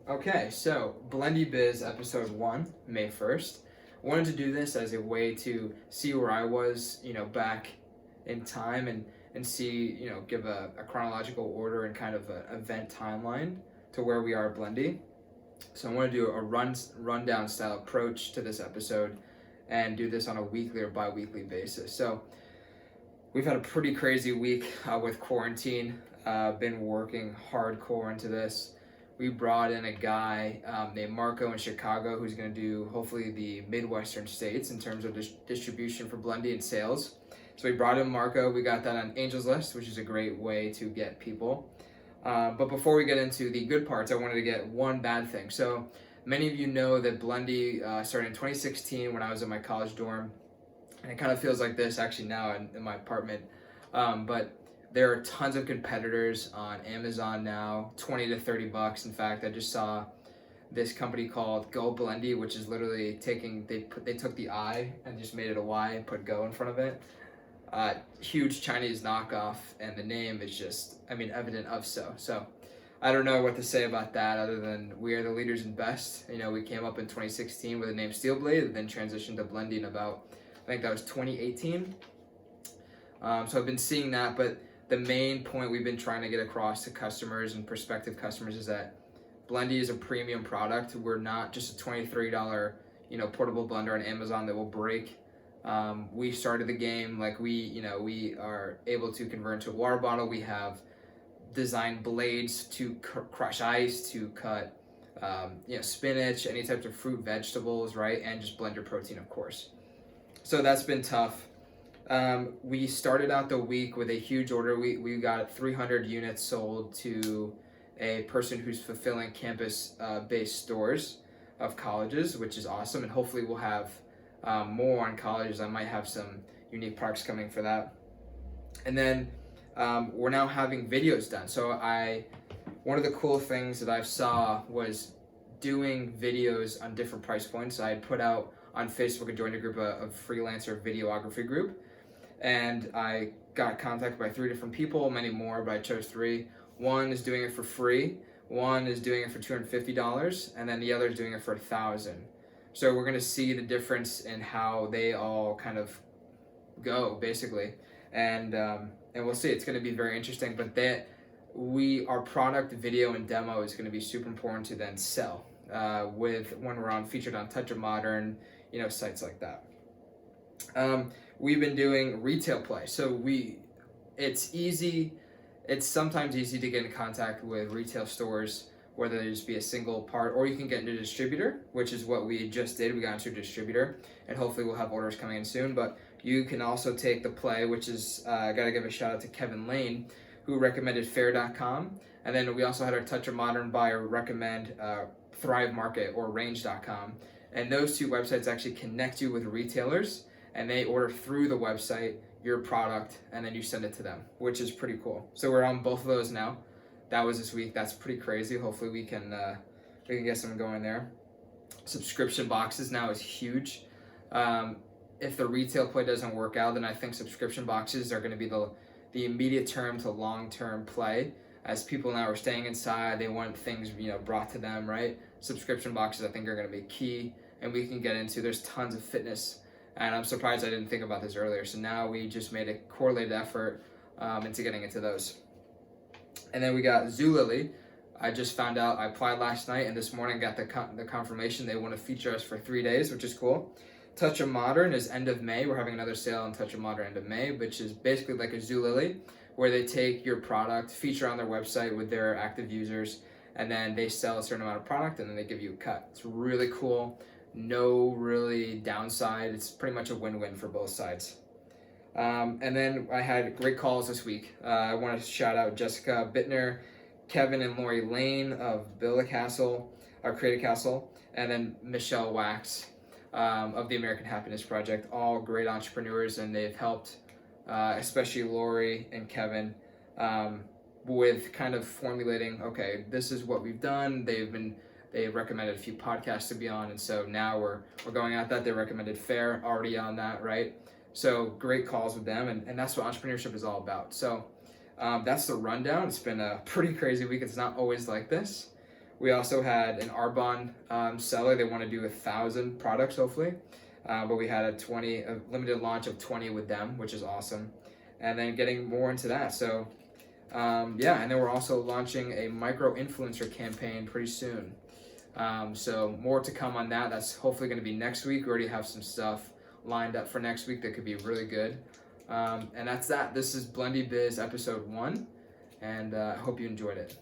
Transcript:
Okay, so BLENDi Biz episode 1, May 1st. I wanted to do this as a way to see where I was, back in time and see, give a chronological order and kind of an event timeline to where we are at BLENDi. So I want to do a rundown style approach to this episode and do this on a weekly or bi-weekly basis. So we've had a pretty crazy week with quarantine. Been working hardcore into this. We brought in a guy named Marco in Chicago who's going to do hopefully the Midwestern states in terms of distribution for BLENDi and sales. So we brought in Marco. We got that on Angels List, which is a great way to get people. But before we get into the good parts, I wanted to get one bad thing. So many of you know that BLENDi started in 2016 when I was in my college dorm. And it kind of feels like this actually now in my apartment. But there are tons of competitors on Amazon now, 20 to 30 bucks. In fact, I just saw this company called Go BLENDi, which is literally they took the I and just made it a Y and put Go in front of it. Huge Chinese knockoff, and the name is just, evident of so. So I don't know what to say about that other than we are the leaders in best. We came up in 2016 with the name Steelblade and then transitioned to BLENDi in about, I think that was 2018. So I've been seeing that, but the main point we've been trying to get across to customers and prospective customers is that BLENDi is a premium product. We're not just a $23, portable blender on Amazon that will break. We started the game like we are able to convert into a water bottle. We have designed blades to crush ice, to cut, spinach, any types of fruit, vegetables, right, and just blend your protein, of course. So that's been tough. We started out the week with a huge order. We got 300 units sold to a person who's fulfilling campus-based stores of colleges, which is awesome. And hopefully we'll have more on colleges. I might have some unique products coming for that. And then we're now having videos done. So one of the cool things that I saw was doing videos on different price points. I had put out on Facebook and joined a group, a freelancer videography group. And I got contacted by 3 different people, many more, but I chose 3. One is doing it for free, one is doing it for $250, and then the other is doing it for $1,000. So we're gonna see the difference in how they all kind of go, basically, and we'll see. It's gonna be very interesting. But our product video and demo is gonna be super important to then sell when we're featured on Touch of Modern, sites like that. We've been doing retail play. So it's sometimes easy to get in contact with retail stores, whether there just be a single part, or you can get into a distributor, which is what we just did. We got into a distributor, and hopefully we'll have orders coming in soon. But you can also take the play, which is, I gotta give a shout out to Kevin Lane, who recommended fair.com. And then we also had our Touch of Modern buyer recommend Thrive Market or range.com. And those 2 websites actually connect you with retailers, and they order through the website your product, and then you send it to them, which is pretty cool. So we're on both of those now. That was this week. That's pretty crazy. Hopefully we can get something going there. Subscription boxes now is huge. If the retail play doesn't work out, then I think subscription boxes are going to be the immediate term to long-term play. As people now are staying inside, they want things brought to them, right? Subscription boxes I think are going to be key, and we can get into. There's tons of fitness. And I'm surprised I didn't think about this earlier. So now we just made a correlated effort into getting into those. And then we got Zulily. I just found out, I applied last night, and this morning got the confirmation they want to feature us for 3 days, which is cool. Touch of Modern is end of May. We're having another sale on Touch of Modern end of May, which is basically like a Zulily, where they take your product, feature on their website with their active users, and then they sell a certain amount of product, and then they give you a cut. It's really cool. No really downside. It's pretty much a win-win for both sides. And then I had great calls this week. I want to shout out Jessica Bittner, Kevin and Lori Lane of Creative Castle, and then Michelle Wax of the American Happiness Project. All great entrepreneurs, and they've helped, especially Lori and Kevin, with kind of formulating, okay, this is what we've done. They recommended a few podcasts to be on, and so now we're going at that. They recommended Fair, already on that, right? So great calls with them, and that's what entrepreneurship is all about. So that's the rundown. It's been a pretty crazy week. It's not always like this. We also had an Arbonne seller. They want to do 1,000 products, hopefully. But we had a limited launch of 20 with them, which is awesome. And then getting more into that. So, and then we're also launching a micro-influencer campaign pretty soon. So more to come on that. That's hopefully going to be next week. We already have some stuff lined up for next week that could be really good. And that's that. This is BLENDi Biz episode 1, and I hope you enjoyed it.